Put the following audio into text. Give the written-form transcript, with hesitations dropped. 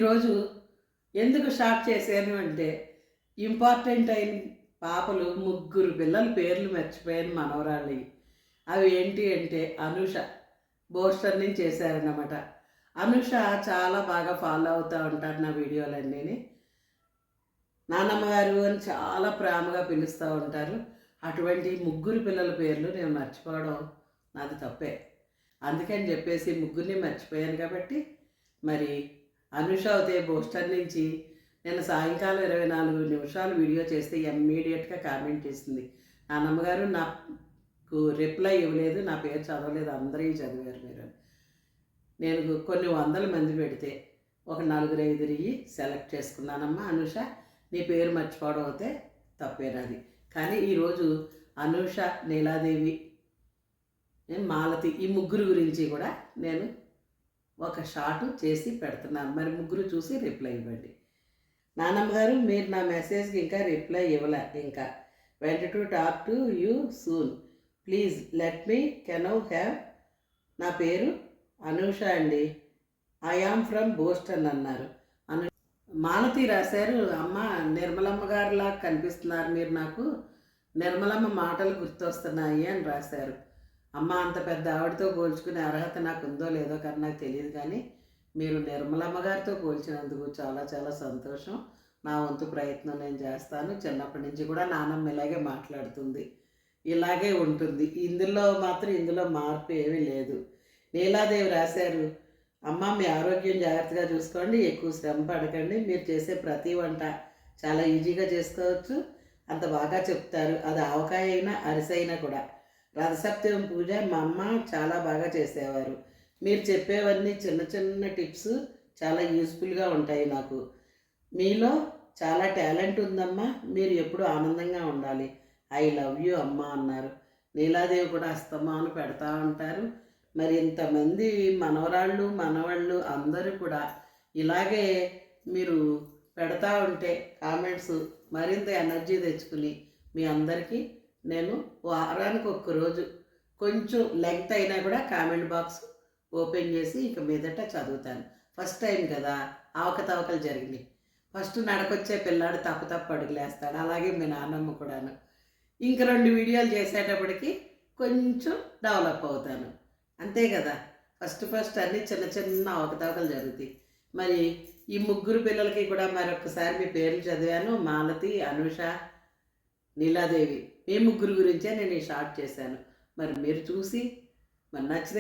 ఈరోజు ఎందుకు షార్ట్ చేశాను అంటే ఇంపార్టెంట్ అయిన పాపలు ముగ్గురు పిల్లల పేర్లు మర్చిపోయాను మనవరాళ్ళవి. అవి ఏంటి అంటే అనుష బోస్టర్ నుంచి చేశారన్నమాట. అనుష చాలా బాగా ఫాలో అవుతూ ఉంటారు నా వీడియోలన్నీ. నాన్నమ్మ గారు అని చాలా ప్రేమగా పిలుస్తూ ఉంటారు. అటువంటి ముగ్గురు పిల్లల పేర్లు నేను మర్చిపోవడం నాది తప్పే. అందుకని చెప్పేసి ముగ్గురిని మర్చిపోయాను కాబట్టి మరి అనుష అవుతే బోస్టర్ నుంచి నేను సాయంకాలం 24 నిమిషాలు వీడియో చేస్తే ఇమ్మీడియట్గా కామెంట్ చేసింది. నాన్నమ్మగారు నాకు రిప్లై ఇవ్వలేదు, నా పేరు చదవలేదు, అందరూ చదివారు మీరు. నేను కొన్ని వందల మంది పెడితే ఒక 4-5 సెలెక్ట్ చేసుకున్నానమ్మా. అనుష నీ పేరు మర్చిపోవడం అయితే తప్పేనది. కానీ ఈరోజు అనుష, నీలాదేవి, మాలతి ఈ ముగ్గురు గురించి కూడా నేను ఒక షార్ట్ చేసి పెడుతున్నాను. మరి ముగ్గురు చూసి రిప్లై ఇవ్వండి. నాన్నమ్మ గారు, మీరు నా మెసేజ్కి ఇంకా రిప్లై ఇవ్వలే. ఇంకా want to talk to you soon, please let me కెనౌ హ్యావ్. నా పేరు అనూష అండి, ఐ ఆమ్ ఫ్రమ్ బోస్టన్ అన్నారు. మాలతి రాశారు, అమ్మ నిర్మలమ్మ గారిలా కనిపిస్తున్నారు మీరు, నాకు నిర్మలమ్మ మాటలు గుర్తొస్తున్నాయి అని రాశారు. అమ్మ అంత పెద్ద ఆవిడతో పోల్చుకునే అర్హత నాకు ఉందో లేదో కానీ నాకు తెలియదు, కానీ మీరు నిర్మలమ్మ గారితో పోల్చినందుకు చాలా చాలా సంతోషం. నా వంతు ప్రయత్నం నేను చేస్తాను. చిన్నప్పటి నుంచి కూడా నాన్నమ్మ ఇలాగే మాట్లాడుతుంది, ఇలాగే ఉంటుంది. ఇందులో మార్పు ఏమీ లేదు. నీలాదేవి రాశారు, అమ్మ మీ ఆరోగ్యం జాగ్రత్తగా చూసుకోండి, ఎక్కువ శ్రమ పడకండి, మీరు చేసే ప్రతి వంట చాలా ఈజీగా చేసుకోవచ్చు, అంత బాగా చెప్తారు, అది ఆవకాయ అయినా అరిసైనా కూడా. రథసప్తమి పూజ మా అమ్మ చాలా బాగా చేసేవారు, మీరు చెప్పేవన్నీ చిన్న చిన్న టిప్స్ చాలా యూస్ఫుల్గా ఉంటాయి నాకు. మీలో చాలా టాలెంట్ ఉందమ్మా, మీరు ఎప్పుడు ఆనందంగా ఉండాలి, ఐ లవ్ యూ అమ్మ అన్నారు. నీలాదేవి కూడా అస్తమాను పెడతా ఉంటారు. మరి ఇంతమంది మనవరాళ్ళు మనవాళ్ళు అందరూ కూడా ఇలాగే మీరు పెడతా ఉంటే కామెంట్స్ మరింత ఎనర్జీ తెచ్చుకుని మీ అందరికీ నేను వారానికి ఒక్కరోజు కొంచెం లెంగ్త్ అయినా కూడా కామెంట్ బాక్స్ ఓపెన్ చేసి ఇక మీదట చదువుతాను. ఫస్ట్ టైం కదా, అవకతవకలు జరిగినాయి. ఫస్ట్ నడకొచ్చే పిల్లాడు తప్పు అడుగులేస్తాడు, అలాగే మీ నాన్నమ్మ కూడాను. ఇంక 2 వీడియోలు చేసేటప్పటికి కొంచెం డెవలప్ అవుతాను, అంతే కదా. ఫస్ట్ అన్నీ చిన్న చిన్న అవకతవకలు జరుగుతాయి. మరి ఈ ముగ్గురు పిల్లలకి కూడా మరొకసారి మీ పేర్లు చదివాను, మాలతి, అనుష, నీలాదేవి. మీ ముగ్గురు గురించే నేను ఈ షార్ట్ చేశాను. మరి మీరు చూసి మరి నచ్చితే